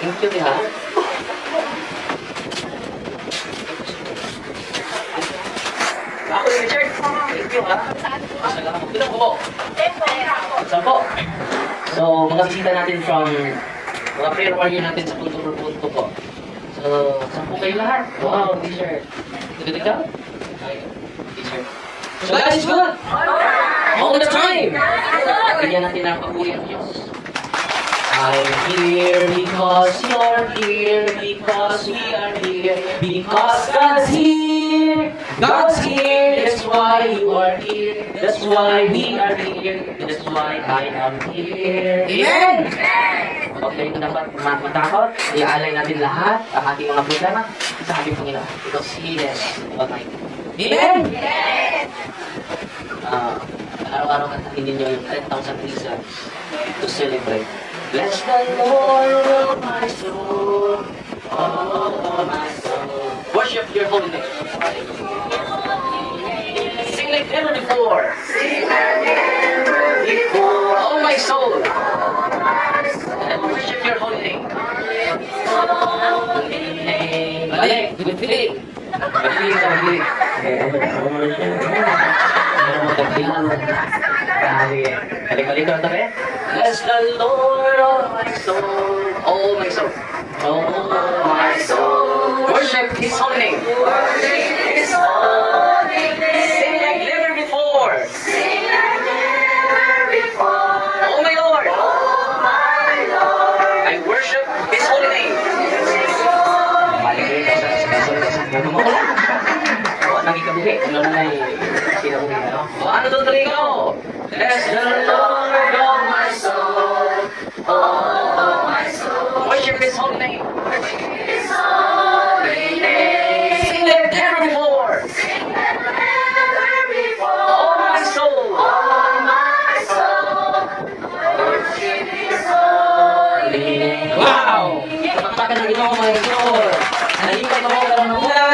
Thank you, ha? Ako yung Richard. Thank you, ha? Salamat. Ilan po po? 10 po. So, mga bisita natin from mga prayer warrior natin sa punto per punto po. So, saan po kayo lahat? Wow, t-shirt. Good ikaw? T-shirt. So God is good! All the time! Bigyan natin ang pag-uri ang Diyos. I'm here because you're here, because we are here, because God's here. God's here, that's why you are here, that's why we are here, that's why I am here. Amen! Huwag kayong dapat matakot, iaalay natin lahat ang ating mga problema sa ating Panginoon. Because He is Almighty. Amen! Araw-araw kantahin ninyo yung 10,000 reasons to celebrate. Bless the Lord, oh my soul, oh my soul. Worship your holy name. Sing like never before. Sing like never before. Oh my soul. And worship your holy name. Balik, with feeling. With feeling sa feeling. Balik-balik ka tabi. Bless the Lord, oh my soul, oh my soul, oh my soul. Worship His holy name. Worship His holy name. Sing like never before. Sing like never before. Oh my Lord. Oh my Lord. I worship His holy name. Balik ka sa nagikabuhi. Ano na na sinabuhi, ano? Ano doon tuloy ko? Bless the Lord, oh my soul, oh my soul. Worship His holy name. Worship His holy name. Sing like never before. Sing like never before. Oh my soul, oh my soul. Worship His holy name. Wow! Kapagpakan ng Ginoo, mga Ginoo. Nalipay mo ako ng mula.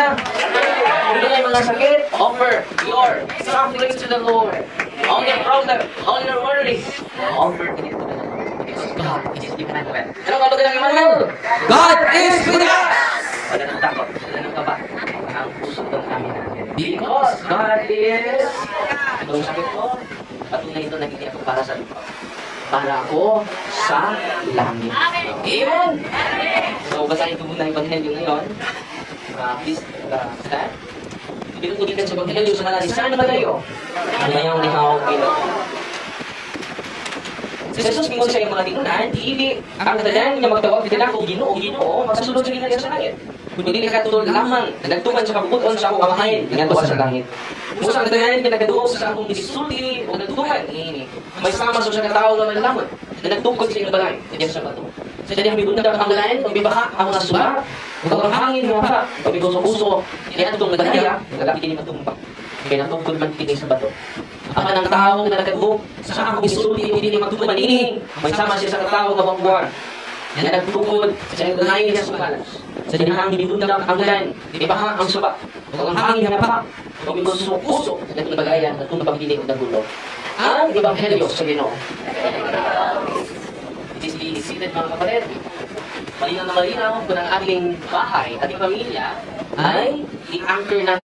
Hindi mga sakit, offer your suffering to the Lord. All your problem, all your worries, offer it to the Lord. Because God is with us. Ano ka ba ng Emmanuel? God is with us! Wala nang takot, wala nang kaba. Ang puso ng amin natin. Because God is... Itong sakit ko, patunay ito nagiging ako para sa iyo. Para ako sa langit. Amen! So, basahin ko muna yung Ebanghelyo ngayon. Please, stand. Pinutugin sa Ebanghelyo sa mga lisan na malayo. Ang mayang lihaw bilang. Si Jesus mingon sa iyong mga tingunan, dili ang katadan niya magtawag din ako, Ginoo, Ginoo, magsasulod sa ginalian sa langit. Kung dili katulad lamang, nagtuman sa kabubuton sa akong amahayin, ngantuwa sa langit. Musa ang katadan niya nagaduog sa akong inisulti o nagtuman, ini. May sama sa katao na malalamon, na nagtungkol sa iyong balay, diyan sa bato. Sa diyang mibundag ang galain, kung bibaha ang mga suba, kung ang hangin nga pa, kung biguso-uso, kaya itong nagdaya, naglalaki kini matumpak. Kaya natungkol man kini sa bato. Apan ang tao na nagkadbog, sa akong isulti, hindi niya magtuman ini. May sama siya sa katao na buwan. Yan nagtukod sa iyong galain niya sa malas. Sa diyang mibundag ang galain, bibaha ang suba, kung ang hangin nga pa, kung biguso-uso, kaya itong nagdaya, natungkol pagdinig ng gulo. Ang Ebanghelyo sa Ginoo. Seated mga kapatid. Malinaw na malinaw kung ang ating bahay, ating pamilya, ay i-anchor natin.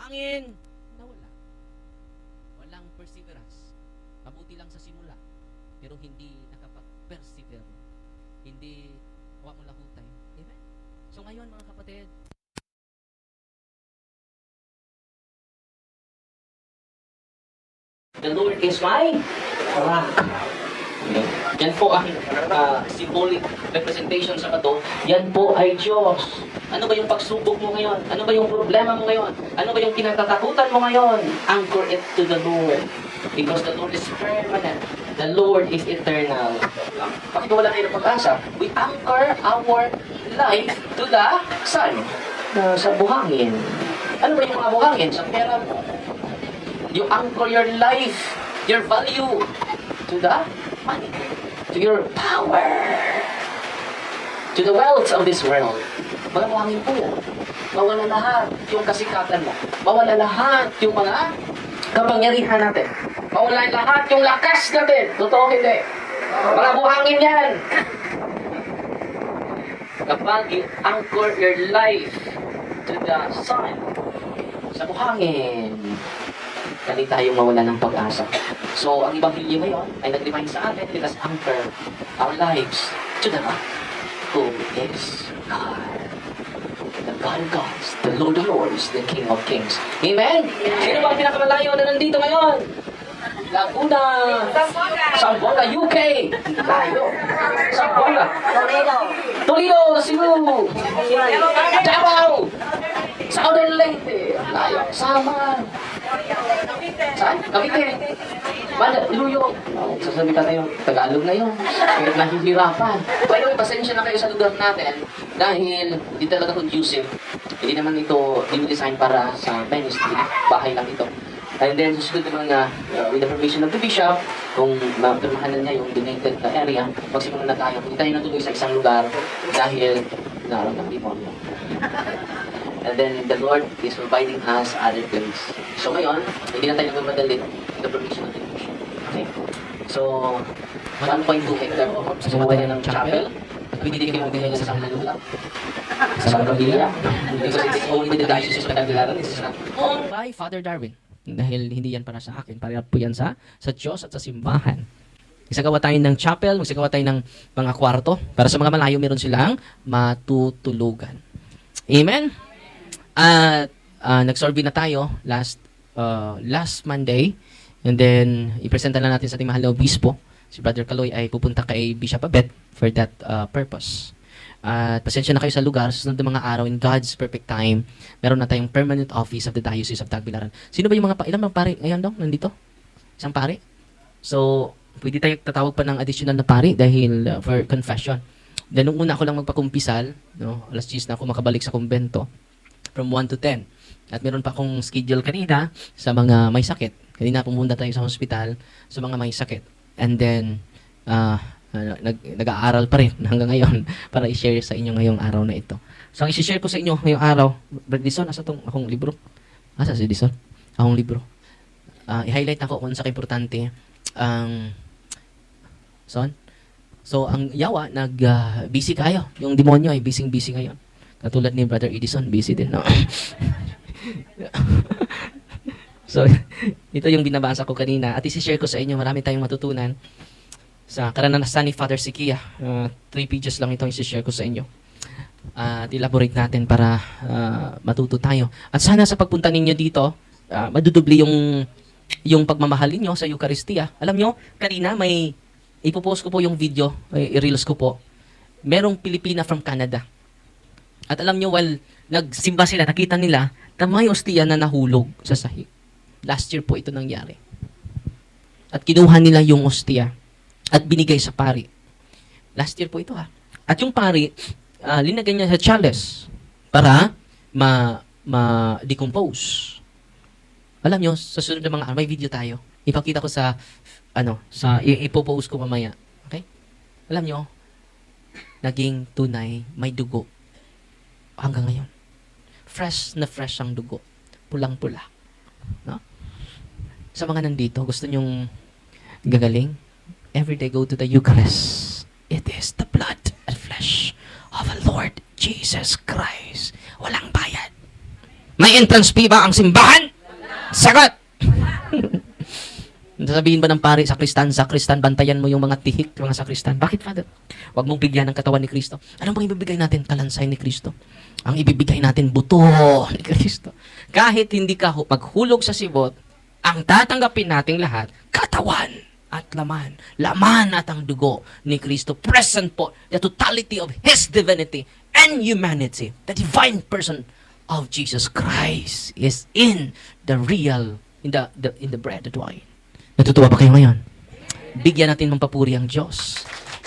Hangin, nawala. Walang perseverance. Mabuti lang sa simula, pero hindi nakapag-persevere. Hindi wa mo lahutay. Amen? So ngayon mga kapatid, The Lord is my rock. Yan po ang symbolic representation sa bato. Yan po ay Diyos. Ano ba yung pagsubok mo ngayon? Ano ba yung problema mo ngayon? Ano ba yung kinatatakutan mo ngayon? Anchor it to the Lord. Because the Lord is permanent. The Lord is eternal. Bakit wala kayo ng pag-asa? We anchor our life to the sun. Sa buhangin. Ano ba yung mga buhangin sa pera mo? You anchor your life, your value to the money, to your power, to the wealth of this world. Mga buhangin po yan. Mawala lahat yung kasikatan mo. Mawala lahat yung mga kapangyarihan natin. Mawala lahat yung lakas natin. Totoo hindi. Mga buhangin yan. Kapag you anchor your life to the sun, sa buhangin, dali tayong mawala ng pag-asa. So, ang Ebanghelyo ngayon ay nag-remind sa atin, let us anchor our lives to the rock, who is God. The God of gods, the Lord of lords, the King of kings. Amen? Sino ba ang pinakamalayo na nandito ngayon? Laguna, Zamboanga, UK. Layo. Zamboanga. Toledo, Cebu. Davao. Southern Leyte. Layo. Sama. Saan? Cavite. Iloilo. Sasabi ka tayo, Tagalog na yun. Kahit nahihirapan. By the way, pasensya na kayo sa lugar natin dahil hindi talaga conducive. Hindi naman ito design para sa ministry. Bahay lang ito. And then, susunod naman na, with the permission of the bishop, kung mapirmahanan niya yung donated na area, magsimula na tayo. Hindi tayo natuloy sa isang lugar dahil naroon ng demonyo. And then, the Lord is providing us other place. So ngayon, hindi na tayo nagmamadali with the permission of the bishop. Okay? So, 1.2 hectare po. Sasama tayo ng chapel. At pwede din kayo magbigay sa isang lugar. Sa pamilya. Because it is only the diocese of Tagbilaran. This is not Owned by Father Darwin. Dahil hindi yan para sa akin. Para po yan sa Diyos at sa simbahan. Isagawa tayo ng chapel, magsagawa tayo ng mga kwarto. Para sa mga malayo, meron silang matutulugan. Amen? At nag-survey na tayo last Monday. And then, ipresenta na natin sa ating mahal na obispo. Si Brother Kaloy ay pupunta kay Bishop Abet for that purpose. At pasensya na kayo sa lugar, sa sunod na mga araw, in God's perfect time, meron na tayong permanent office of the Diocese of Tagbilaran. Sino ba yung ilang mga pare ngayon dong nandito? Isang pare? So, pwede tayo tatawag pa ng additional na pare dahil for confession. Then, nung una ako lang magpakumpisal, no, alas 10 na ako makabalik sa kumbento, from 1 to 10. At meron pa akong schedule kanina sa mga may sakit. Kanina pumunta tayo sa hospital sa mga may sakit. And then, nag-aaral pa rin hanggang ngayon para i-share sa inyo ngayong araw na ito. So, ang i-share ko sa inyo ngayong araw, Brad Dison, nasa itong akong libro? Asa si Dison? Akong libro. I-highlight ako kung sa importante ang son. So, ang yawa, busy kayo. Yung demonyo ay busy ngayon. Katulad ni Brother Edison, busy din, no? So, ito yung binabasa ko kanina. At isi-share ko sa inyo, marami tayong matutunan sa karanasan ni Father Sikia. 3 pages lang itong isi-share ko sa inyo. At elaborate natin para matuto tayo. At sana sa pagpunta ninyo dito, madudubli yung pagmamahal ninyo sa Eucharistia. Alam nyo, kanina may ipopost ko po yung video, i-reels ko po. Merong Pilipina from Canada. At alam nyo, while nagsimba sila, nakita nila na may ostia na nahulog sa sahig. Last year po ito nangyari. At kinuha nila yung ostia at binigay sa pari. Last year po ito ha. At yung pari, linagay niya sa chalice para ma-decompose. Alam nyo, sa sunod na mga may video tayo. Ipakita ko ipopost ko mamaya. Okay? Alam nyo, naging tunay, may dugo. Hanggang ngayon. Fresh na fresh ang dugo. Pulang-pula. No? Sa mga nandito, gusto nyong gagaling? Every day go to the Eucharist. It is the blood and flesh of the Lord Jesus Christ. Walang bayad. May entrance fee ba ang simbahan? Sagot! Sabihin ba ng pari, sakristan, bantayan mo yung mga tihik, mga sakristan. Bakit, Father? Huwag mong bigyan ng katawan ni Kristo. Ano bang ibibigay natin? Kalansay ni Kristo. Ang ibibigay natin, buto ni Kristo. Kahit hindi ka maghulog sa sibot, ang tatanggapin nating lahat, katawan at laman. Laman at ang dugo ni Kristo. Present po, the totality of His divinity and humanity. The divine person of Jesus Christ is in the real, in the bread, the wine. Natutuwa ba kayo ngayon? Bigyan natin ng papuri ang Diyos.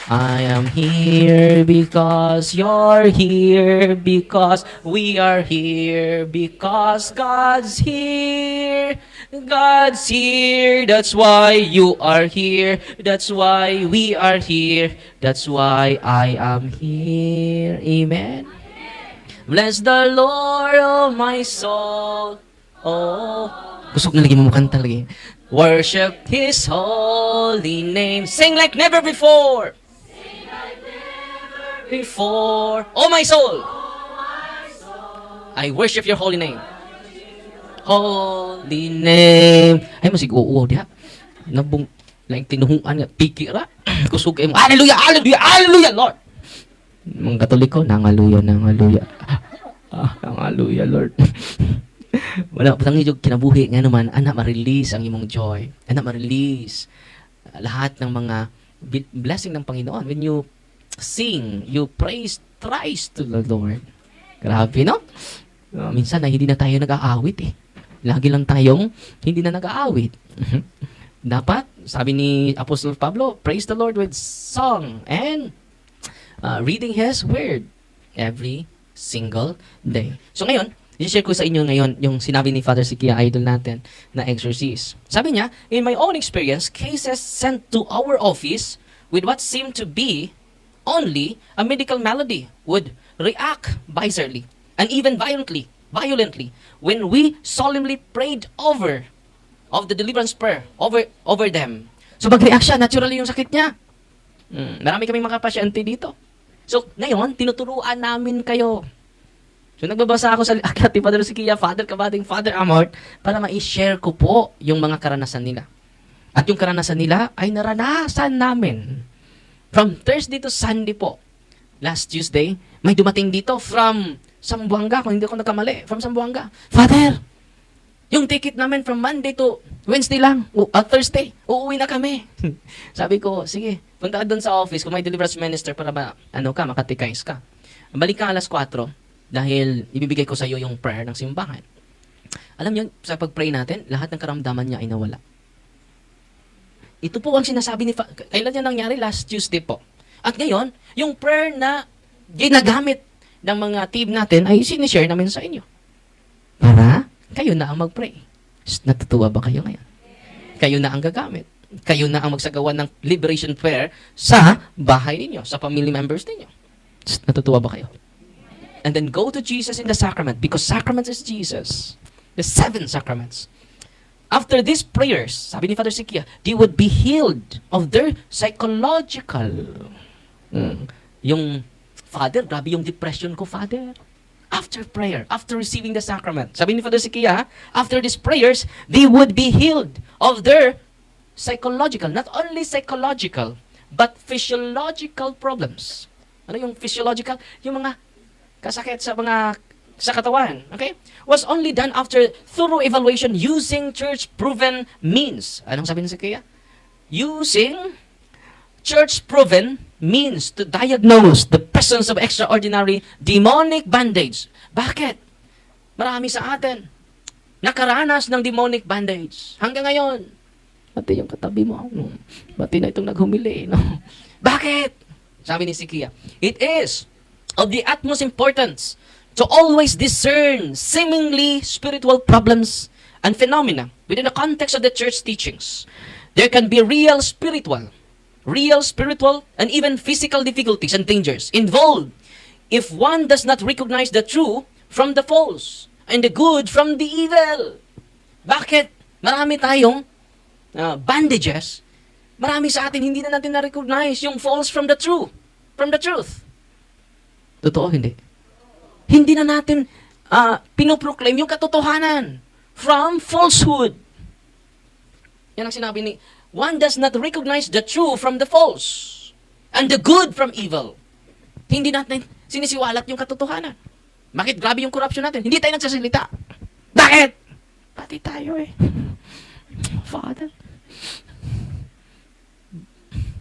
I am here because you're here, because we are here, because God's here. God's here, that's why you are here, that's why we are here, that's why I am here. Amen. Bless the Lord, oh my soul. Oh, gusto ko na lagi mo makanta lagi. Worship His holy name. Sing like never before. Before. Oh my soul. I worship your holy name. Holy name. Ay, masig oo diha. Nabong lang tinuhuan nga piki ra. Kusog kay mo. Hallelujah, hallelujah, hallelujah, Lord. Mga Katoliko, nangaluya, nangaluya. Nangaluya, Lord. Wala pa tangi jud kinabuhi nga naman anak ma-release ang imong joy. Anak ma-release lahat ng mga blessing ng Panginoon when you sing, you praise thrice to the Lord. Grabe, no? Minsan na hindi na tayo nag-aawit eh. Lagi lang tayong hindi na nag-aawit. Dapat, sabi ni Apostle Pablo, praise the Lord with song and reading His Word every single day. So ngayon, i-share ko sa inyo ngayon yung sinabi ni Father Sikia, idol natin, na exorcist. Sabi niya, in my own experience, cases sent to our office with what seemed to be only a medical malady would react bizarrely and even violently when we solemnly prayed over of the deliverance prayer over them. So mag-react siya, naturally yung sakit niya. Marami kaming mga pasyente dito. So ngayon, tinuturuan namin kayo. So nagbabasa ako sa aklat ni Father Sikia, Father Kabading, Father Amort, para ma-share ko po yung mga karanasan nila. At yung karanasan nila ay naranasan namin. From Thursday to Sunday po. Last Tuesday, may dumating dito from Zamboanga, kung hindi ako nagkamali, from Zamboanga. Father, yung ticket namin from Monday to Wednesday lang, Thursday, uuwi na kami. Sabi ko, sige, punta ka doon sa office kung may deliverance minister para makatikais ka. Balik ka alas 4 dahil ibibigay ko sa iyo yung prayer ng simbahan. Alam niyo, sa pag-pray natin, lahat ng karamdaman niya ay nawala. Ito po ang sinasabi ni kailan yan nangyari? Last Tuesday po. At ngayon, yung prayer na ginagamit ng mga team natin ay sinishare namin sa inyo. Para kayo na ang mag-pray. Natutuwa ba kayo ngayon? Kayo na ang gagamit. Kayo na ang magsagawa ng liberation prayer sa bahay ninyo, sa family members ninyo. Natutuwa ba kayo? And then go to Jesus in the sacrament because sacraments is Jesus. The 7 sacraments. After these prayers, sabi ni Father Sikia, they would be healed of their psychological. Yung, Father, grabe yung depression ko, Father. After prayer, after receiving the sacrament. Sabi ni Father Sikia, after these prayers, they would be healed of their psychological, not only psychological, but physiological problems. Ano yung physiological? Yung mga kasakit sa katawan, okay? Was only done after thorough evaluation using church-proven means. Anong sabi ni Sikia? Using church-proven means to diagnose the presence of extraordinary demonic bandage. Bakit? Marami sa atin nakaranas ng demonic bandage. Hanggang ngayon, pati yung katabi mo, pati na itong naghumili. No? Bakit? Sabi ni Sikia, it is of the utmost importance to always discern seemingly spiritual problems and phenomena within the context of the church teachings. There can be real spiritual, and even physical difficulties and dangers involved if one does not recognize the true from the false and the good from the evil. Bakit? Marami tayong bandages. Marami sa atin hindi na natin na-recognize yung false from the true, from the truth. Totoo, hindi? Hindi na natin pinoproclaim yung katotohanan from falsehood. Yan ang sinabi ni, one does not recognize the true from the false and the good from evil. Hindi natin sinisiwalat yung katotohanan. Bakit grabe yung corruption natin? Hindi tayo nagsasalita. Bakit? Pati tayo eh. Father.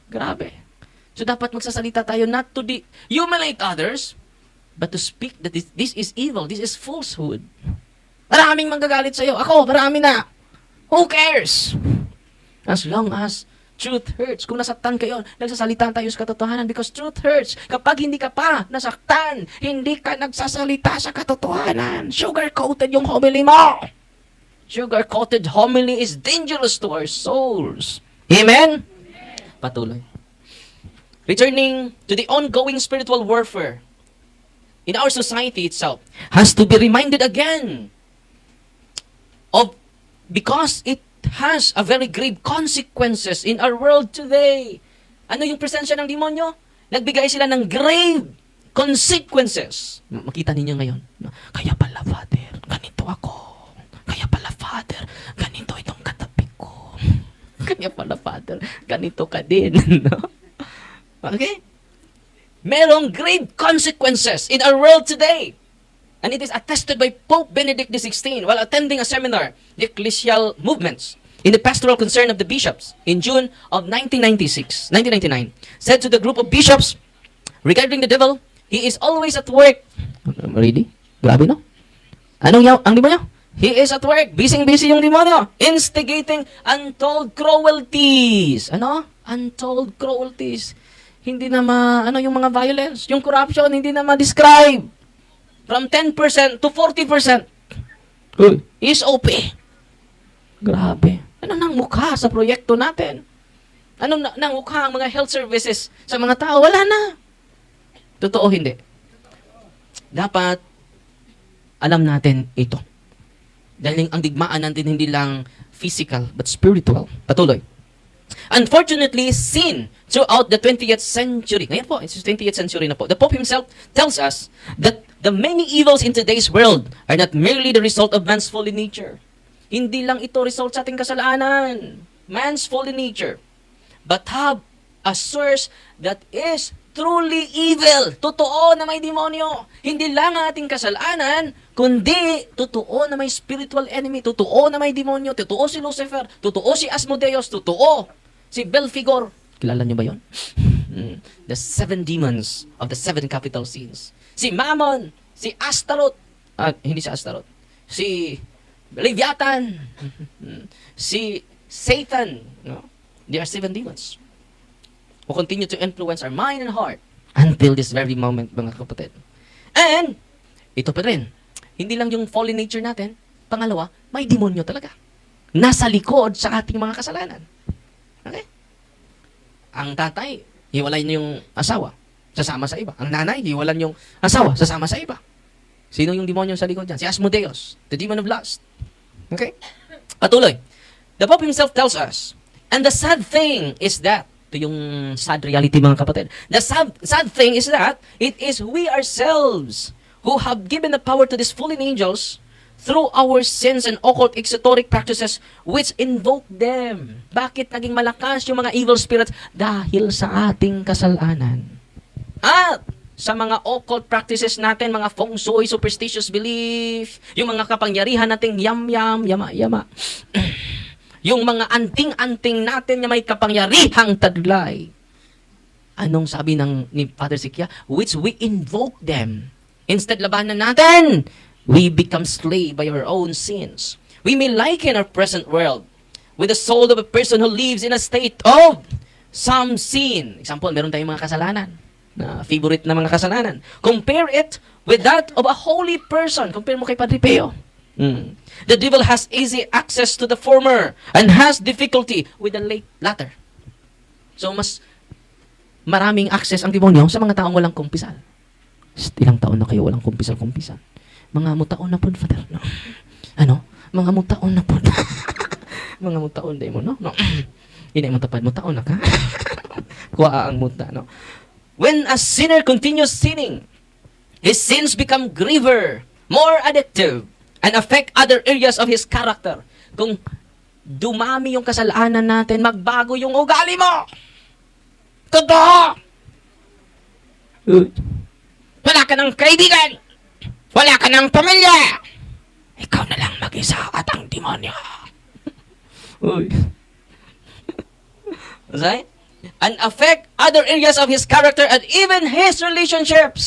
Grabe. So dapat magsasalita tayo not to humiliate others, but to speak that this is evil, this is falsehood. Maraming manggagalit sa'yo. Ako, marami na. Who cares? As long as Truth hurts. Kung nasaktan kayo, nagsasalita tayo sa katotohanan because truth hurts. Kapag hindi ka pa nasaktan, hindi ka nagsasalita sa katotohanan. Sugar-coated yung homily mo. Sugar-coated homily is dangerous to our souls. Amen? Patuloy. Returning to the ongoing spiritual warfare in our society itself has to be reminded again of because it has a very grave consequences in our world today. Ano yung presensya ng demonyo? Nagbigay sila ng grave consequences. Makita ninyo ngayon. Kaya pala, Father, ganito ako. Kaya pala, Father, ganito itong katabi ko. Kaya pala, Father, ganito ka din. No? Okay? Merong grave consequences in our world today. And it is attested by Pope Benedict XVI while attending a seminar, the ecclesial movements, in the pastoral concern of the bishops in June of 1999, said to the group of bishops, regarding the devil, he is always at work. Really? Grabe, no? Ang demonyo? He is at work. Busy yung demonyo. Instigating untold cruelties. Ano? Untold cruelties. Hindi na yung mga violence, yung corruption, hindi na ma-describe. From 10% to 40%. Is OP. Grabe. Ano nang mukha sa proyekto natin? Ano nang mukha ang mga health services sa mga tao? Wala na. Totoo hindi. Dapat alam natin ito. Dahil ang digmaan natin hindi lang physical but spiritual. Patuloy. Unfortunately, sin throughout the 20th century. Ngayon po, it's 20th century na po. The Pope himself tells us that the many evils in today's world are not merely the result of man's fallen nature. Hindi lang ito result sa ating kasalanan, man's fallen nature, but have a source that is truly evil. Totoo na may demonyo. Hindi lang ang ating kasalanan, kundi totoo na may spiritual enemy, totoo na may demonyo, totoo si Lucifer, totoo si Asmodeus, totoo si Belphegor. Kilala niyo ba yon? The 7 demons of the 7 capital sins. Si Mammon, si Astaroth, hindi si Astaroth, si Leviathan, si Satan. No? There are 7 demons who continue to influence our mind and heart until this very moment, mga kapatid. And, ito pa rin, hindi lang yung fallen nature natin, pangalawa, may demonyo talaga. Nasa likod sa ating mga kasalanan. Okay? Ang tatay, hiwalay niya yung asawa, sasama sa iba. Ang nanay, hiwalan yung asawa, sasama sa iba. Sino yung demonyo sa likod dyan? Si Asmodeus, the demon of lust. Okay? Patuloy. The Pope himself tells us, and the sad thing is that, ito yung sad reality, mga kapatid. The sad thing is that it is we ourselves who have given the power to these fallen angels through our sins and occult exoteric practices which invoke them. Bakit naging malakas yung mga evil spirits? Dahil sa ating kasalanan. At sa mga occult practices natin, mga feng shui, superstitious belief, yung mga kapangyarihan nating yama. Yung mga anting-anting natin na may kapangyarihang taglay. Anong sabi ni Father Sikia? Which we invoke them. Instead labanan natin, we become slave by our own sins. We may liken our present world with the soul of a person who lives in a state of some sin. Example, meron tayong mga kasalanan na favorite na mga kasalanan. Compare it with that of a holy person. Compare mo kay Padre Pio. The devil has easy access to the former and has difficulty with the latter. So, mas maraming access ang demonyo sa mga taong walang kumpisal. Ilang taon na kayo walang kumpisal-kumpisal? Mga mutaon na po, Father. No? Ano? Mga mutaon na po. Mga mutaon day mo, no? No. Hindi mo tapad, mutaon na ka. Kuha ang muta, no? When a sinner continues sinning, his sins become graver, more addictive, and affect other areas of his character. Kung dumami yung kasalanan natin, magbago yung ugali mo. Totoo! Wala ka ng kaibigan. Wala ka ng pamilya. Ikaw na lang mag-isa at ang demonyo. Uy. Right? And affect other areas of his character and even his relationships.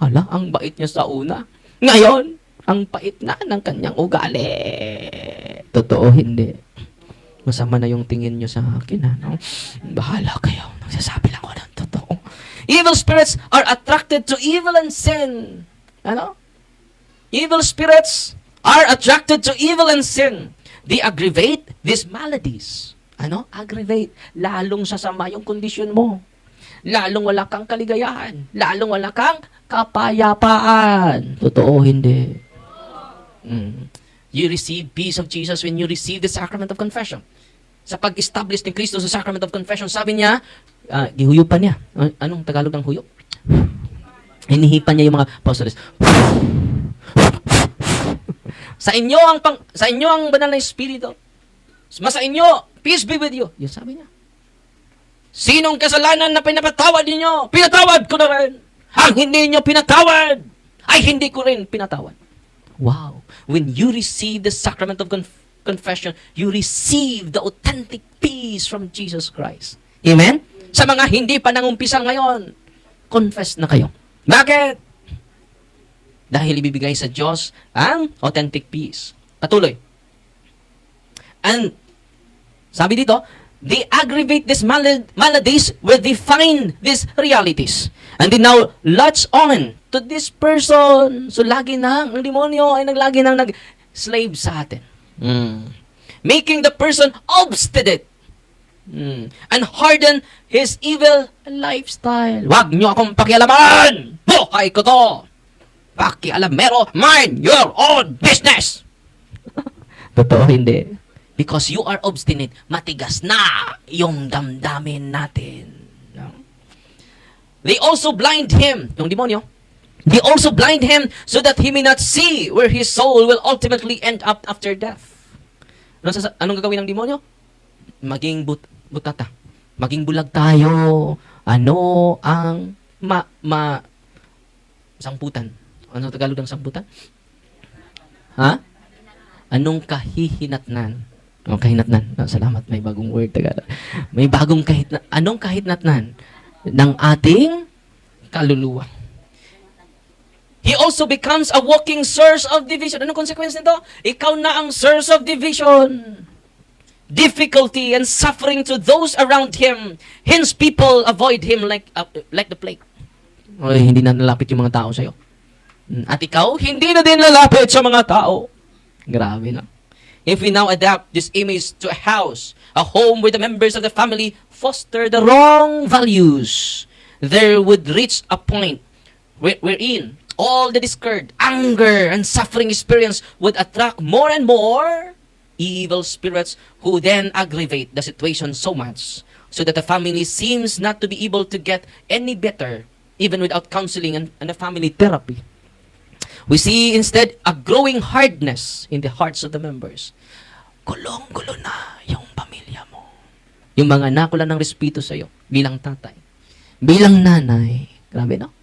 Hala, ang bait niya sa una. Ngayon, ang pait na ng kanyang ugali. Totoo, hindi. Masama na yung tingin nyo sa akin, ano? Bahala kayo. Nagsasabi lang ko ng totoo. Evil spirits are attracted to evil and sin. Ano? Evil spirits are attracted to evil and sin. They aggravate these maladies. Ano? Aggravate. Lalong sasama yung kondisyon mo. Lalong wala kang kaligayahan. Lalong wala kang kapayapaan. Totoo, hindi. You receive peace of Jesus when you receive the sacrament of confession. Sa pag-establish ni Kristo sa sacrament of confession, sabi niya, gihuyupan niya. Anong Tagalog ng huyop? Hinihipan niya yung mga apostles. Sa inyo ang banal na espiritu. Sa inyo, peace be with you. Yun sabi niya. Sinong kasalanan na pinapatawad ninyo? Pinatawad ko na rin. Ang hindi niyo pinatawad, ay hindi ko rin pinatawad. Wow. When you receive the sacrament of confession, you receive the authentic peace from Jesus Christ. Amen? Sa mga hindi pa nangumpisa ngayon, confess na kayo. Bakit? Dahil ibibigay sa Diyos ang authentic peace. Patuloy. And, sabi dito, they aggravate these maladies where they find these realities. And they now latch on to this person. So, lagi na, ang demonyo ay lagi nang nag-slave sa atin. Making the person obstinate. And harden his evil lifestyle. Wag nyo akong pakialaman! Buhay ko to! Pakialamero, mind your own business! Totoo, hindi. Because you are obstinate, matigas na yung damdamin natin. No? They also blind him, yung demonyo, they also blind him so that he may not see where his soul will ultimately end up after death. Anong gagawin ng demonyo? Maging butata. Maging bulag tayo. Ano ang sangputan? Ano Tagalog ng sangputan? Ha? Anong kahihinatnan? Oh, kahinatnan. Salamat, may bagong word Tagalog. May bagong anong kahinatnan ng ating kaluluwa? He also becomes a walking source of division. Anong consequence nito? Ikaw na ang source of division. Difficulty and suffering to those around him. Hence, people avoid him like the plague. Oy, hindi na nalapit yung mga tao sa'yo. At ikaw, hindi na din lalapit sa mga tao. Grabe na. If we now adapt this image to a house, a home where the members of the family foster the wrong values, there would reach a point wherein all the discord, anger, and suffering experience would attract more and more evil spirits who then aggravate the situation so much so that the family seems not to be able to get any better even without counseling and a family therapy. We see instead a growing hardness in the hearts of the members. Gulong-gulo na yung pamilya mo. Yung mga anak wala ng respeto sa iyo bilang tatay, bilang nanay. Grabe, no?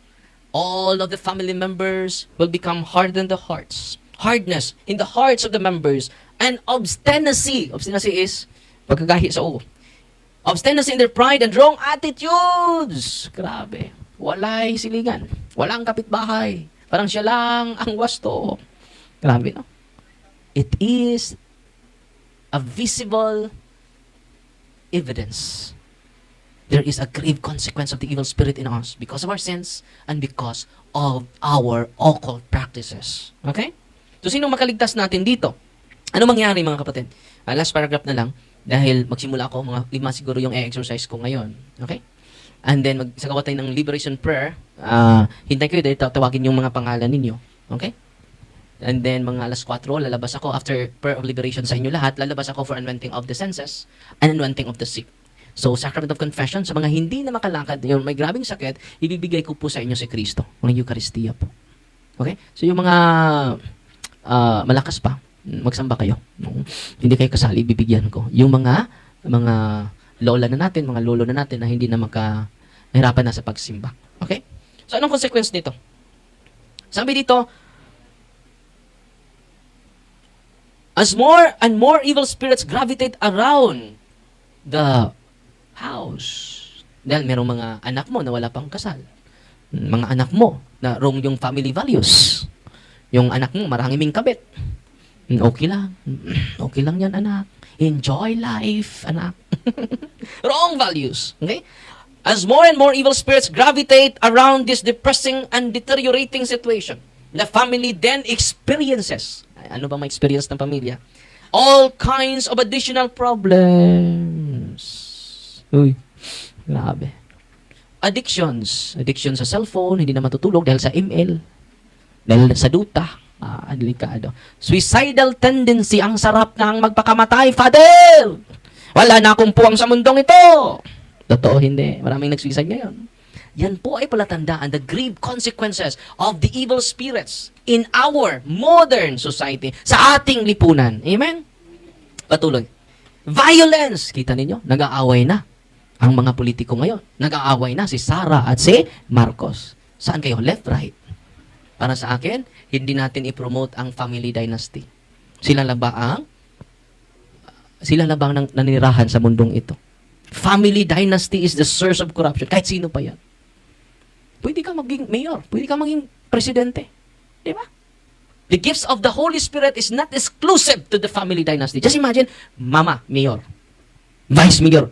All of the family members will become hard in the hearts. Hardness in the hearts of the members and obstinacy. Obstinacy is pagkagahi sa ulo. Obstinacy in their pride and wrong attitudes. Grabe. Walay siligan. Walang kapitbahay. Parang siya lang ang wasto. Grabe, no? It is a visible evidence. There is a grave consequence of the evil spirit in us because of our sins and because of our occult practices. Okay? So, sino makaligtas natin dito? Ano mangyari, mga kapatid? Last paragraph na lang dahil magsimula ako, mga 5 siguro yung exercise ko ngayon. Okay? And then, magsagawa tayo ng liberation prayer. Hintay kayo dahil tawagin yung mga pangalan ninyo. Okay? And then, mga alas 4, lalabas ako after prayer of liberation sa inyo lahat. Lalabas ako for anointing of the senses and anointing of the sick. So, sacrament of confession, sa mga hindi na makalakad, yung may grabing sakit, ibibigay ko po sa inyo si Kristo. Mga Eucharistia po. Okay? So, yung mga malakas pa, magsamba kayo. Hindi kayo kasali, bibigyan ko. Yung mga lola na natin, mga lolo na natin na hindi na makahirapan na sa pagsimba. Okay? So, anong consequence nito? Sabi dito, as more and more evil spirits gravitate around the house. Dahil merong mga anak mo na wala pang kasal. Mga anak mo na wrong yung family values. Yung anak mo maraming kabit. Okay lang. Okay lang yan, anak. Enjoy life, anak. Wrong values. Okay? As more and more evil spirits gravitate around this depressing and deteriorating situation, the family then experiences, ano ba ma-experience ng pamilya? All kinds of additional problems. Uy, grabe. Addictions. Addiction sa cellphone, hindi na matutulog dahil sa email, dahil sa duta. Delikado. Suicidal tendency, ang sarap na ang magpakamatay, Father! Wala na akong puwang sa mundong ito! Totoo, hindi. Maraming nag-suicide ngayon. Yan po ay palatandaan the grave consequences of the evil spirits in our modern society, sa ating lipunan. Amen? Patuloy. Violence. Kita ninyo, nag-aaway na ang mga politiko ngayon. Nag-aaway na si Sara at si Marcos. Saan kayo? Left, right. Para sa akin, hindi natin i-promote ang family dynasty. Sila lang ba ang nanirahan sa mundong ito? Family dynasty is the source of corruption. Kahit sino pa yan. Pwede ka maging mayor. Pwede ka maging presidente. Di ba? The gifts of the Holy Spirit is not exclusive to the family dynasty. Just imagine, mama, mayor. Vice mayor,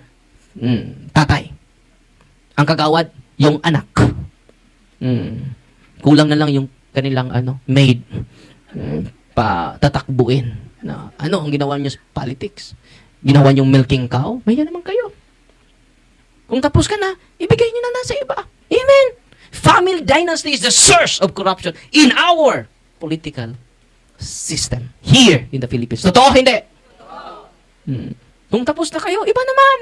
tatay. Ang kagawad, yung anak. Kulang na lang yung kanilang maid. Tatakbuin. Ano ang ginawa niyo sa politics? Ginawa niyong milking cow? Maya naman kayo. Kung tapos ka na, ibigay niyo na sa iba. Amen. Family dynasty is the source of corruption in our political system here in the Philippines. Totoo, hindi? Kung tapos na kayo, iba naman.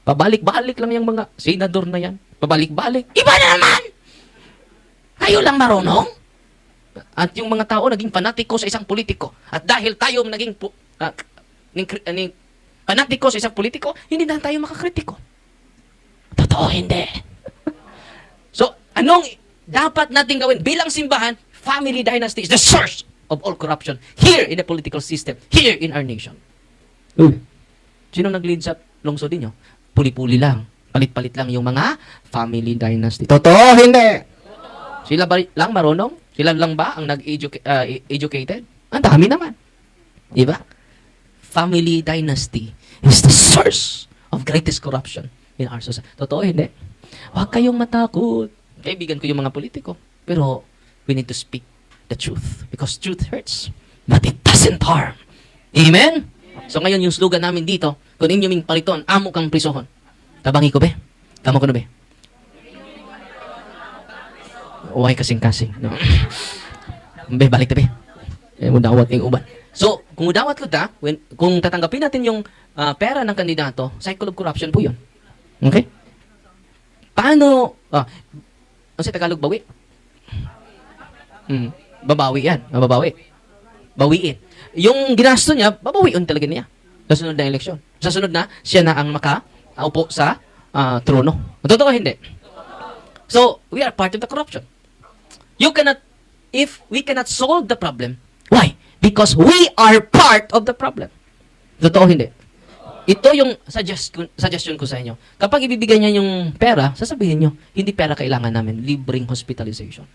Pabalik-balik lang yung mga senador na yan. Pabalik-balik. Iba na naman! Kayo lang marunong? At yung mga tao naging fanatiko sa isang politiko. At dahil tayo naging fanatiko sa isang politiko, hindi na tayo makakritiko. Totoo, hindi. So, anong dapat natin gawin bilang simbahan? Family dynasty is the source of all corruption here in the political system, here in our nation. Sino nag-lead sa lungsod ninyo? Puli-puli lang. Palit-palit lang yung mga family dynasty. Totoo, hindi. Sila ba lang marunong? Sila lang ba ang nag-educated? Ang dami naman. Diba? Family dynasty is the source of greatest corruption in our society. Totoo, hindi? Huwag kayong matakot. Kaibigan ko yung mga politiko. Pero we need to speak the truth. Because truth hurts. But it doesn't harm. Amen? So ngayon yung slogan namin dito, kung inyo ming paliton, amo kang prisohon. Tabangi ko, be? Tama ko na, be? Uway kasing-kasing. No? Be, balik na, be. Mudawat yung uban. So, kung mudawat ko kung tatanggapin natin yung pera ng kandidato, cycle of corruption po yun. Okay? Paano, ano sa Tagalog, bawi? Babawi yan. Babawi. Bawiin. Yung ginasto niya, babawiin talaga niya. Sa sunod na eleksyon. Sa sunod na, siya na ang makaupo sa trono. Totoo hindi? So, we are part of the corruption. If we cannot solve the problem, why? Because we are part of the problem. Totoo hindi? Ito yung suggestion ko sa inyo. Kapag ibibigay niya yung pera, sasabihin nyo, hindi pera kailangan namin, libreng hospitalization.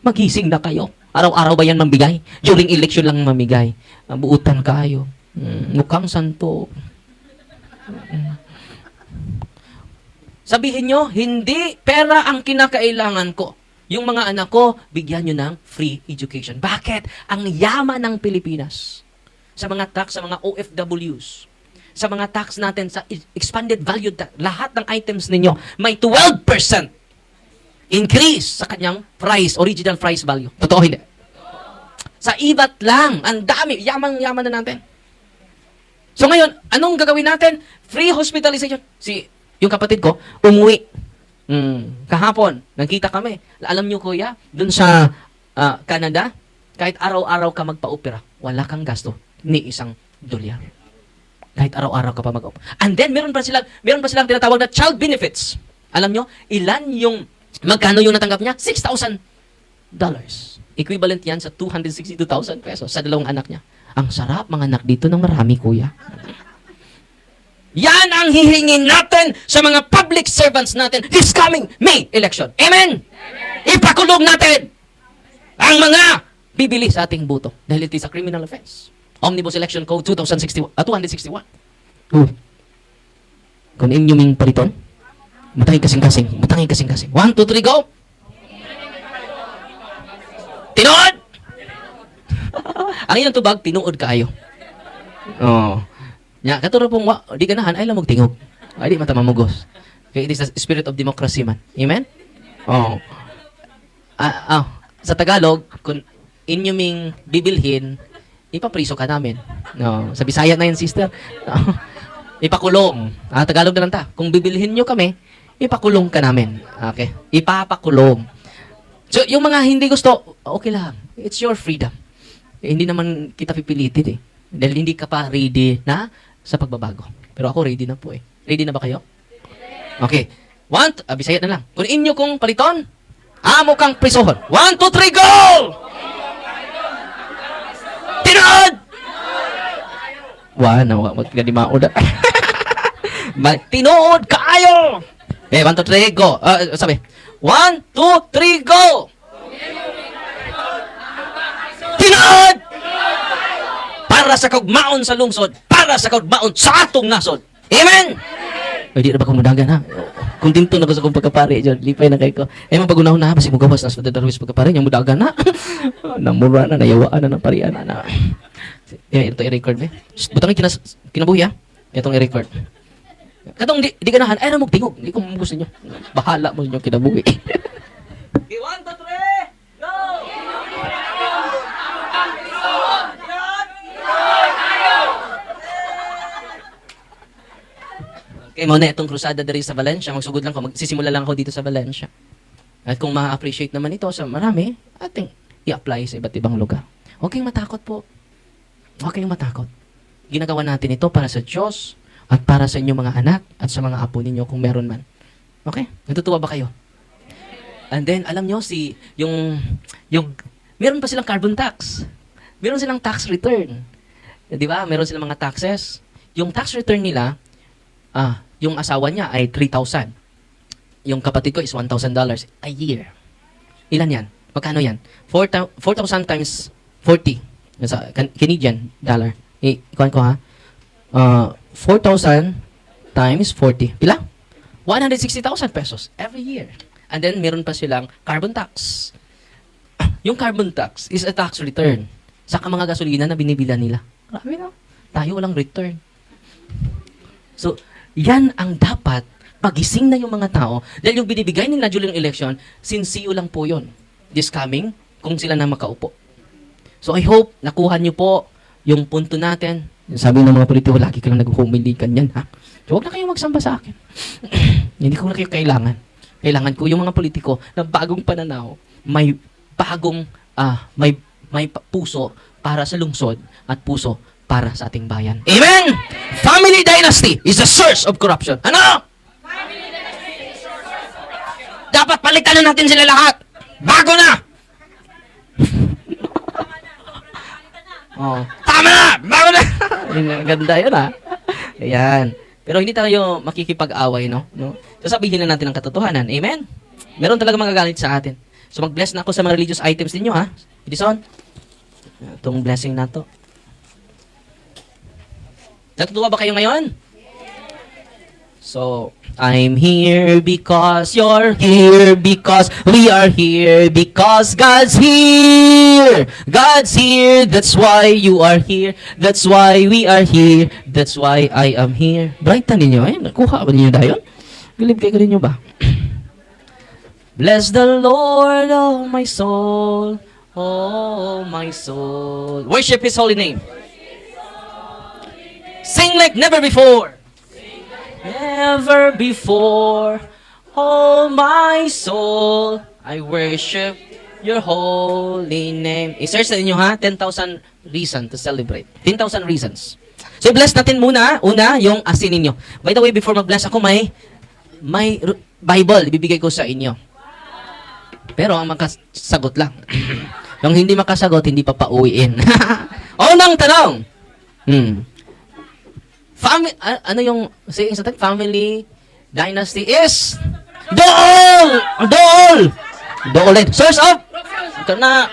Magising na kayo. Araw-araw ba yan mamigay? During election lang mamigay. Buutan kayo. Mukhang santo. Sabihin nyo, hindi pera ang kinakailangan ko. Yung mga anak ko, bigyan nyo ng free education. Bakit? Ang yaman ng Pilipinas. Sa mga tax, sa mga OFWs, sa mga tax natin, sa expanded value tax, lahat ng items ninyo, may 12% increase sa kanyang price, original price value. Totoo hindi? Sa IVAT lang, ang dami, yaman na natin. So ngayon, anong gagawin natin? Free hospitalization. Yung kapatid ko, umuwi. Kahapon, nagkita kami. Alam nyo, kuya, dun sa Canada, kahit araw-araw ka magpa-opera, wala kang gasto ni $1. Kahit araw-araw ka pa mag-opera. And then, meron pa silang tinatawag na child benefits. Alam nyo, magkano yung natanggap niya? $6,000. Equivalent yan sa 262,000 pesos sa dalawang anak niya. Ang sarap, mga anak dito ng marami, kuya. Yan ang hihingin natin sa mga public servants natin this coming May election. Amen? Ipakulong natin ang mga bibili sa ating buto dahil it is a criminal offense. Omnibus Election Code 261. Uy. Kung inyo ming paliton, matangin kasing-kasing. 1, 2, 3, go! Tinuod! Ang inyong tubag, tinuod kaayo. Oh. Nya, katuro pong, di ganahan, ay lang magtingog. Ay, di mata mamugos. Okay, it is the spirit of democracy man. Amen? Oh. Sa Tagalog, kung inyo ming bibilhin, ipapriso ka namin. No, sa Bisaya na yan, sister. Ipakulong. Tagalog na lang ta. Kung bibilhin nyo kami, ipakulong ka namin. Okay? Ipapakulong. So, yung mga hindi gusto, okay lang. It's your freedom. Hindi naman kita pipilitin eh. Dahil hindi ka pa ready na sa pagbabago. Pero ako ready na po eh. Ready na ba kayo? Okay. Bisaya na lang. Kung inyo kong paliton, amo kang prisohon. 1, 2, 3, go! Tinood! Wag ka di mauda. Tinood kaayo! 1, 2, 3, go! Sabi, 1, 2, 3, go! Tinood! Para sa kaugmaon sa lungsod, para sa kaugmaon sa atong nasod. Amen! Ay, di na ba kumudagan ha? Kung dinto na ko sa kong pagkapari, dyan, lipay na kayo ko. Mapagunahon na ha, basi mo gawas na sa darwis pagkapari, yung mudagan na. Namura na, nayawaan na, naparian na. Ito i-record eh. Butang kinabuhi ha. Itong i-record. Katong di ganahan, ay na magtingog. Hindi ko gusto nyo. Bahala mo nyo kinabuhi. 1, 2, 3, go! Okay, muna itong krusada diri sa Valencia. Magsugod lang ko. Magsisimula lang ako dito sa Valencia. At kung ma-appreciate naman ito sa marami, ating i-apply sa iba't ibang lugar. Huwag kayong matakot po. Huwag kayong matakot. Ginagawa natin ito para sa Diyos at para sa inyong mga anak at sa mga apo ninyo kung meron man. Okay? Natutuwa ba kayo? And then, alam nyo, meron pa silang carbon tax. Meron silang tax return. Di ba? Meron silang mga taxes. Yung tax return nila, yung asawa niya ay 3,000. Yung kapatid ko is $1,000 a year. Ilan yan? Magkano yan? 4,000 times 40. Sa Canadian dollar. Ikuhan ko ha. 4,000 times 40. Pila? 160,000 pesos every year. And then, meron pa silang carbon tax. Yung carbon tax is a tax return sa mga gasolina na binibila nila. Grabe na. Tayo walang return. So, yan ang dapat pagising na yung mga tao dahil yung binibigay nila during election, sincere lang po yun. This coming, kung sila na makaupo. So, I hope nakuha niyo po yung punto natin. Sabi ng mga politiko, lagi ka lang nag-humilikan yan, ha? So, huwag na kayong magsamba sa akin. Hindi ko na kayo kailangan. Kailangan ko yung mga politiko na bagong pananaw, may bagong, may puso para sa lungsod at puso para sa ating bayan. Amen! Family dynasty is the source of corruption. Ano? Family dynasty is the source of corruption. Dapat palitan na natin sila lahat. Bago na! Tama na! Bago na! Ganda yun ha. Ayan. Pero hindi tayo makikipag-away, no? Sasabihin na natin ang katotohanan. Amen? Meron talaga magagalit sa atin. So mag-bless na ako sa mga religious items ninyo, ha? Edison? Itong blessing na to. Natutuwa ba kayo ngayon? So, I'm here because you're here, because we are here, because God's here. God's here, that's why you are here, that's why we are here, that's why I am here. Bright na ninyo, eh? Nakuha ba ninyo dayon? Galib kayo ninyo ba? Bless the Lord, oh my soul, oh my soul. Worship His holy name. Sing like never before. Never before, oh my soul, I worship your holy name. I-search na ninyo ha, 10,000 reasons to celebrate. 10,000 reasons. So, bless natin muna, una, yung asin ninyo. By the way, before mag-bless ako, may Bible, ibibigay ko sa inyo. Pero, ang makasagot lang. Yung hindi makasagot, hindi pa pauwiin. Unang tanong. Ano yung saying sa tag? Family dynasty is Dool! Dool! Source of! Ito na.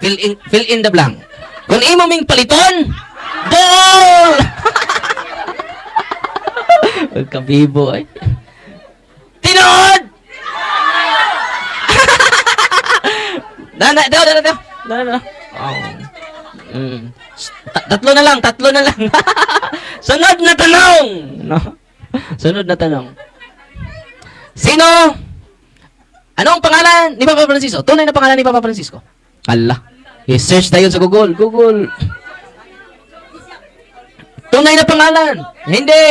Fill in the blank. Kung imo ming paliton, ball! Kabibo ay. Tinod! Dana. Oh. Tatlo na lang. Sunod na tanong. No? Sunod na tanong. Sino? Ano ang pangalan ni Papa Francisco? Tunay na pangalan ni Papa Francisco. Allah. I-search tayo sa Google. Tunay na pangalan. Hindi.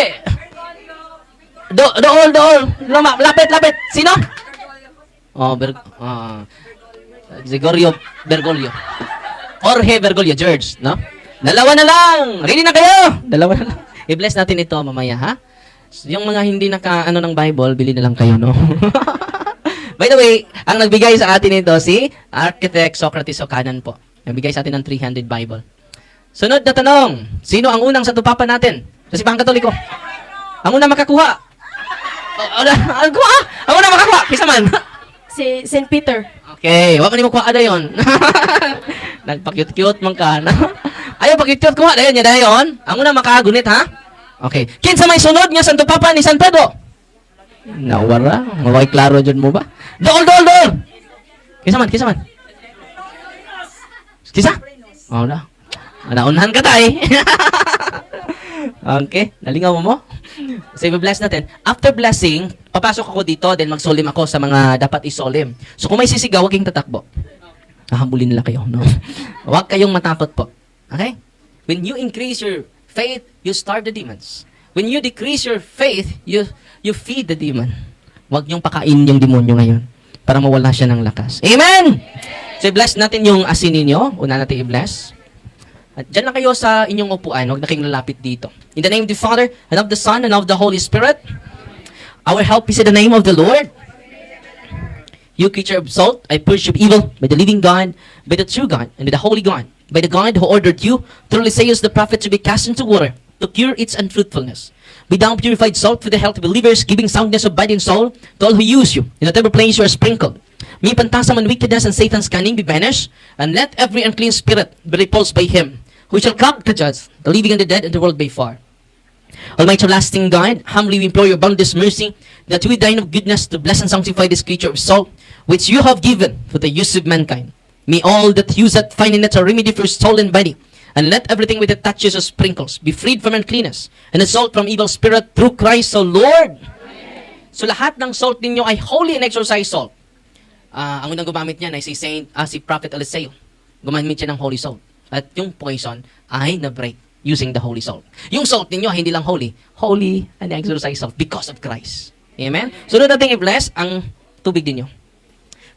Dool. Lapit. Sino? Gregorio Bergoglio. Jorge Bergoglio, George, no? Dalawa na lang. Ready na kayo? Dalawa na lang. I-bless natin ito mamaya, ha? Yung mga hindi naka-ano ng Bible, bili na lang kayo, no? By the way, ang nagbigay sa atin ito si Architect Socrates Ocanan po. Nagbigay sa atin ng 300 Bible. Sunod na tanong, sino ang unang satupapan natin? Sa Simbahang Katoliko. Ang unang makakuha. Ang unang makakuha. Kisa man. Si St. Peter. Okay, wag ka ni makuha ada yon. Nagpa-cute-cute man ka. Ayaw pa-cute-cute kuha dayon niya dayon. Ang unang makagunit, ha? Okay. Kinsa may sunod nga Santo Papa ni San Pedro? Nawara. Maway klaro dyan mo ba? Dool! Kisa man. Kisa? Oh, na. Naunahan ka tay. Okay. Nalingaw mo? So, i-bless natin. After blessing, papasok ako dito, then magsolim ako sa mga dapat isolim. So, kung may sisigaw, huwag kayong tatakbo. Hahambulin nila kayo, no? Huwag kayong matakot po. Okay? When you increase your faith, you starve the demons. When you decrease your faith, you feed the demon. Huwag niyong pakain yung demonyo ngayon para mawala siya ng lakas. Amen! So, i-bless natin yung asin ninyo. Una natin i-bless. At dyan lang kayo sa inyong upuan. Huwag na kayong lalapit dito. In the name of the Father, and of the Son, and of the Holy Spirit, our help is in the name of the Lord. You creature of salt, I purge you of evil by the living God, by the true God, and by the holy God, by the God who ordered you, through Isaiah the prophet, to be cast into water, to cure its unfruitfulness. Be thou purified salt for the health of believers, giving soundness of body and soul to all who use you. In whatever place you are sprinkled. May pantasam and wickedness and Satan's cunning be banished, and let every unclean spirit be repulsed by him, who shall come to judge the living and the dead and the world by far. Almighty everlasting God, humbly we implore your boundless mercy, that with thine of goodness to bless and sanctify this creature of salt, which you have given for the use of mankind. May all that use it find in it a remedy for soul and body, and let everything with it touches or sprinkles be freed from uncleanness, and the salt from evil spirit through Christ the Lord. Amen. So lahat ng salt ninyo ay holy and exorcised salt. Ang unang gumamit niyan ay si Prophet Eliseo. Gumamit siya ng holy salt. At yung poison ay na-break using the holy salt. Yung salt ninyo hindi lang holy and exorcised salt because of Christ. Amen? So, doon natin i-bless ang tubig ninyo.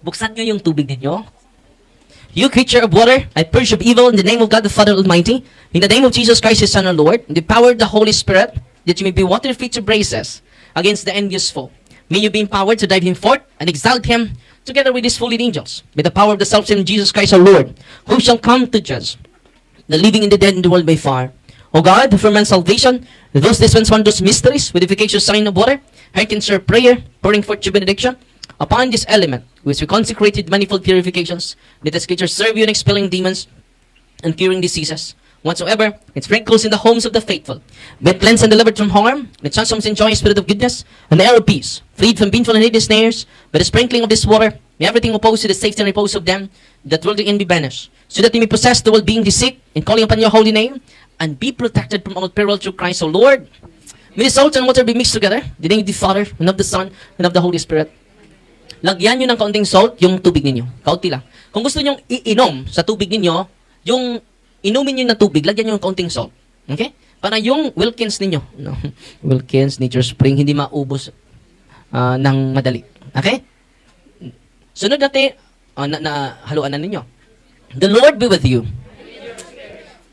Buksan nyo yung tubig ninyo. You creature of water, I purge of evil in the name of God the Father Almighty, in the name of Jesus Christ, His Son, our Lord, in the power of the Holy Spirit, that you may be water fit to brace us against the envious foe. May you be empowered to drive him forth and exalt him together with his fallen angels, by the power of the self-same Jesus Christ our Lord, who shall come to judge the living and the dead in the world by far. O God, for man's salvation, those dispense wondrous mysteries, with efficacious sign of water, hearken our prayer, pouring forth your benediction, upon this element, which we consecrated manifold purifications, let the scriptures serve you in expelling demons and curing diseases, whatsoever it sprinkles in the homes of the faithful. Be cleansed and delivered from harm, let transforms enjoy a spirit of goodness, and the air of peace, freed from painful and hideous snares, by the sprinkling of this water, may everything opposed to the safety and repose of them that worldly end be banished, so that you may possess the world being the sick, in calling upon your holy name, and be protected from all peril through Christ our Lord. May the salt and water be mixed together, the name of the Father, and of the Son, and of the Holy Spirit. Lagyan nyo ng kaunting salt yung tubig ninyo. Kaunti lang. Kung gusto nyo iinom sa tubig ninyo, yung inumin nyo na tubig, lagyan nyo ng kaunting salt. Okay? Para yung Wilkins ninyo, no? Wilkins, Nature Spring, hindi maubos ng madali. Okay? Sunod natin, haluan na ninyo. The Lord be with you.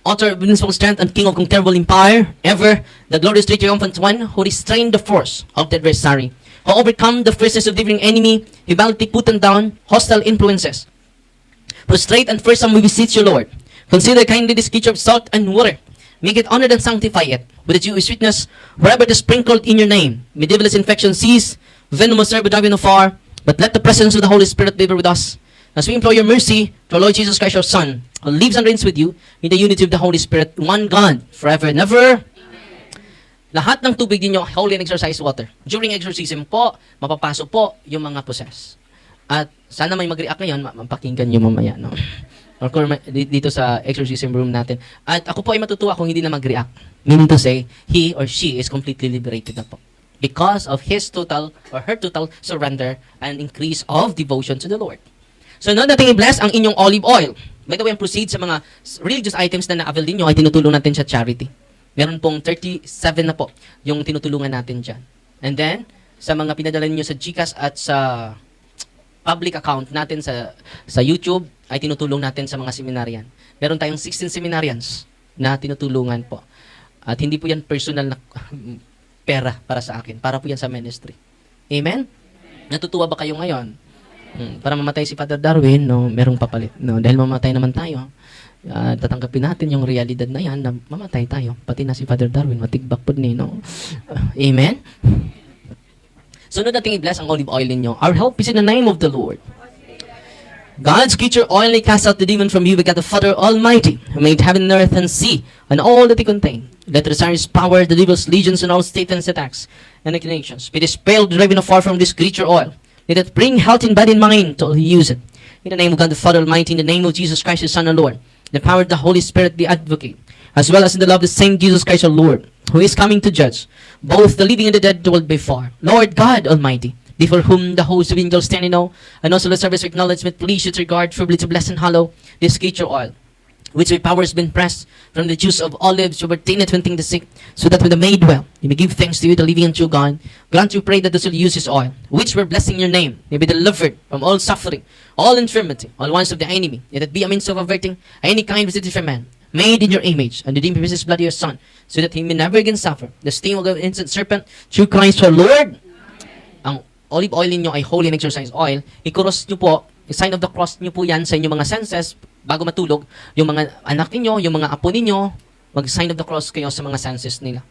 Author of invincible strength and King of conquerable empire, ever the glorious triumphant one who restrained the force of the adversary, who overcome the fierceness of the living enemy, who boldly put down hostile influences. Prostrate and fearsome we beseech you, Lord. Consider kindly this creature of salt and water. Make it honored and sanctify it, with its Jewish sweetness, wherever it is sprinkled in your name. May devil's infection cease, venomous serve drive afar, but let the presence of the Holy Spirit be with us, As we implore your mercy to our Lord Jesus Christ, your Son, who lives and reigns with you in the unity of the Holy Spirit, one God, forever and ever. Lahat ng tubig ninyo, holy and exercise water. During exorcism po, mapapasok po yung mga possess. At sana may mag-react ngayon, mapakinggan nyo mamaya, no? Or kung dito sa exorcism room natin. At ako po ay matutuwa kung hindi na mag-react. Meaning to say, he or she is completely liberated na po. Because of his total or her total surrender and increase of devotion to the Lord. So, noon natin i-bless ang inyong olive oil. By the way, ang proceeds sa mga religious items na na-avail din nyo ay tinutulong natin sa charity. Meron pong 37 na po yung tinutulungan natin dyan. And then, sa mga pinadala niyo sa GCash at sa public account natin sa YouTube, ay tinutulong natin sa mga seminaryan. Meron tayong 16 seminarians na tinutulungan po. At hindi po yan personal na pera para sa akin. Para po yan sa ministry. Amen? Natutuwa ba kayo ngayon? Para mamatay si Father Darwin, no, merong papalit. No, dahil mamatay naman tayo, tatanggapin natin yung realidad na yan na mamatay tayo. Pati na si Father Darwin, matigbak po ni, no? Amen? Sunod natin i-bless ang olive oil ninyo. Our help is in the name of the Lord. God's creature oil cast out the demon from you, because the Father Almighty, who made heaven and earth and sea, and all that they contain. Let the His power, the devil's legions, and all Satan's attacks and inclinations be dispelled, driven afar from this creature oil. Let it bring health in body and mind to all who use it. In the name of God the Father Almighty, in the name of Jesus Christ, His Son and Lord, the power of the Holy Spirit, the advocate, as well as in the love of the same Jesus Christ our Lord, who is coming to judge both the living and the dead dwell before. Lord God Almighty, before whom the host of angels stand in awe, and also the service of acknowledgement, please should regard, privilege to bless and hallow this creature oil, which by power has been pressed from the juice of olives to obtain it when things the sick, so that when the made well, you may give thanks to you, the living and true God. Grant you pray that those who use this oil, which we're blessing your name, may be delivered from all suffering, all infirmity, all wants of the enemy, yet it be a means of averting any kind visited from man, made in your image, and redeemed with his blood your Son, so that he may never again suffer the sting of the innocent serpent, through Christ our Lord. Ang olive oil ninyo ay holy and exercise oil. I-cross nyo po, sign of the cross nyo po yan sa inyong mga senses bago matulog. Yung mga anak ninyo, yung mga apo ninyo, mag-sign of the cross kayo sa mga senses nila.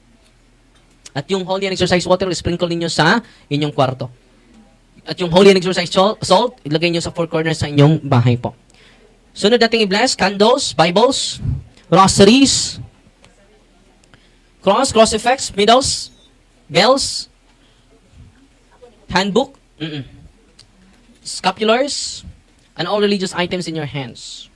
At yung holy and exercise water, sprinkle ninyo sa inyong kwarto. At yung holy and exercise salt, ilagay nyo sa four corners sa inyong bahay po. Sunod natin i-bless, candles, Bibles, rosaries, cross effects, medals, bells, handbook, scapulars, and all religious items in your hands.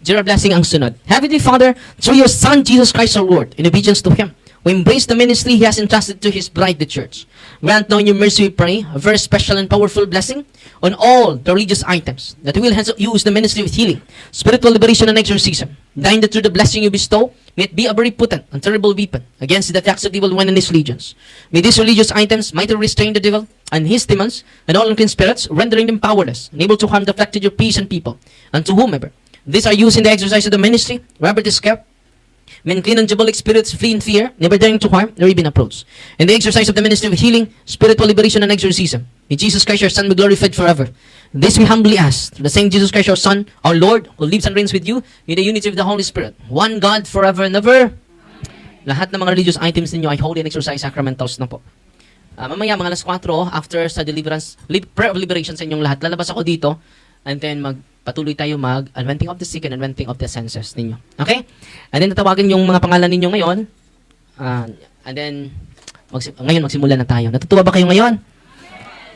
General blessing ang sunod. Heavenly Father, through your Son, Jesus Christ our Lord, in obedience to Him, we embrace the ministry He has entrusted to His bride, the Church. Grant now in your mercy, we pray, a very special and powerful blessing on all the religious items, that we will hence use the ministry of healing, spiritual liberation, and exorcism. Dying that through the blessing you bestow, may it be a very potent and terrible weapon against the attacks of the evil one and his legions. May these religious items mightily restrain the devil and his demons and all unclean spirits, rendering them powerless, unable to harm the afflicted your peace and people, and to whomever these are used in the exercise of the ministry, wherever it is kept, when clean and diabolic spirits flee in fear, never daring to harm, nor even approach. In the exercise of the ministry of healing, spiritual liberation, and exorcism, may Jesus Christ your Son be glorified forever. This we humbly ask, through the same Jesus Christ your Son, our Lord, who lives and reigns with you, in the unity of the Holy Spirit, one God forever and ever. Lahat ng mga religious items ninyo ay holy and exercise sacramentals na po. Mamaya, mga alas 4, after sa deliverance, prayer of liberation sa inyong lahat, lalabas ako dito, and then patuloy tayo anointing of the sick and anointing of the senses ninyo. Okay? And then tatawagan yung mga pangalan ninyo ngayon. And then, ngayon magsimula na tayo. Natutuwa ba kayo ngayon?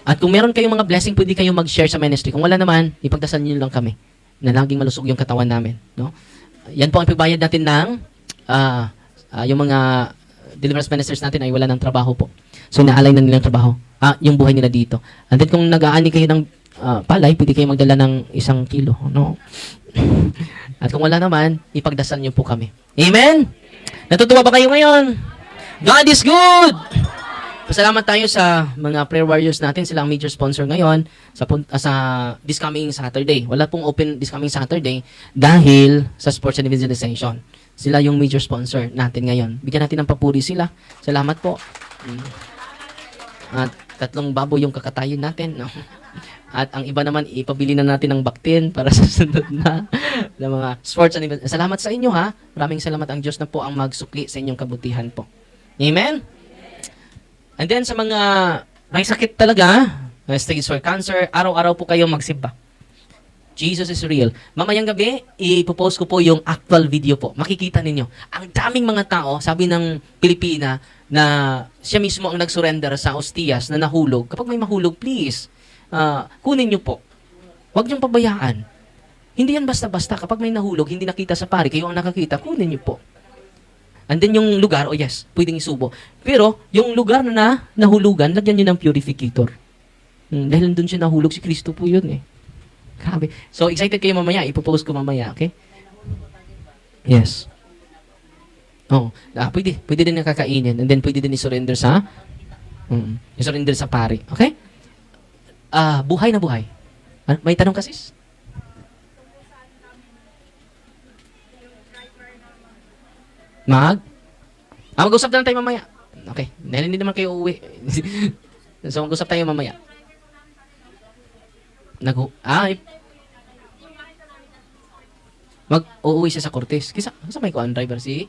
At kung meron kayong mga blessing, pwede kayong mag-share sa ministry. Kung wala naman, ipagdasal niyo lang kami na laging malusog yung katawan namin. No? Yan po ang pagbayad natin ng yung mga deliverance ministers natin ay wala ng trabaho po. So, naalay na nilang trabaho. Yung buhay nila dito. And then, kung nag-aani kayo ng palay, pwede kayo magdala ng 1 kilo. No? At kung wala naman, ipagdasal niyo po kami. Amen? Natutuwa ba kayo ngayon? God is good! Pasalamat tayo sa mga prayer warriors natin. Sila ang major sponsor ngayon sa this coming Saturday. Wala pong open this coming Saturday dahil sa sports and evangelization. Sila yung major sponsor natin ngayon. Bigyan natin ng papuri sila. Salamat po. At 3 baboy yung kakatayin natin. No? At ang iba naman, ipabili na natin ng baktin para sa sunod na mga sports and evangelization. Salamat sa inyo ha. Maraming salamat ang Diyos na po ang magsukli sa inyong kabutihan po. Amen? And then sa mga may sakit talaga, stage 4 cancer, araw-araw po kayong magsimba. Jesus is real. Mamayang gabi, ipopost ko po yung actual video po. Makikita ninyo. Ang daming mga tao, sabi ng Pilipina, na siya mismo ang nag-surrender sa ostias na nahulog. Kapag may mahulog, please, kunin nyo po. Huwag niyong pabayaan. Hindi yan basta-basta. Kapag may nahulog, hindi nakita sa pari, kayo ang nakakita, kunin nyo po. And then yung lugar, oh yes, pwedeng isubo. Pero, yung lugar na nahulugan, lagyan nyo ng purificator. Dahil doon siya nahulog, si Kristo po yun eh. Grabe. So, excited kayo mamaya. Ipopost ko mamaya, okay? Yes. Oh, pwede. Pwede din nakakainin. And then, pwede din i-surrender sa i-surrender sa pari. Okay? Buhay na buhay. May tanong ka, sis? Mag-usap na lang tayo mamaya. Okay. Dahil hindi naman kayo uuwi. So, mag-usap tayo mamaya. Uuwi siya sa Cortez. Kisa may kuan driver si?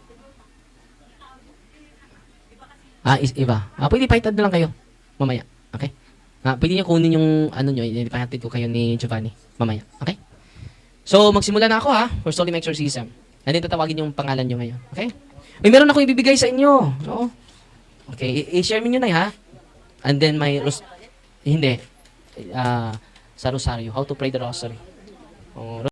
Iba. Pwede paitad na lang kayo. Mamaya. Okay? Pwede niyo kunin yung ano nyo. Ipahatid ko kayo ni Giovanni. Mamaya. Okay? So, magsimula na ako for solemn exorcism. And then tatawagin yung pangalan nyo ngayon. Okay? Meron ako ibibigay sa inyo. Oo. Okay. I-share mo nyo na And then may... Hindi. Sa Rosario. How to pray the Rosary.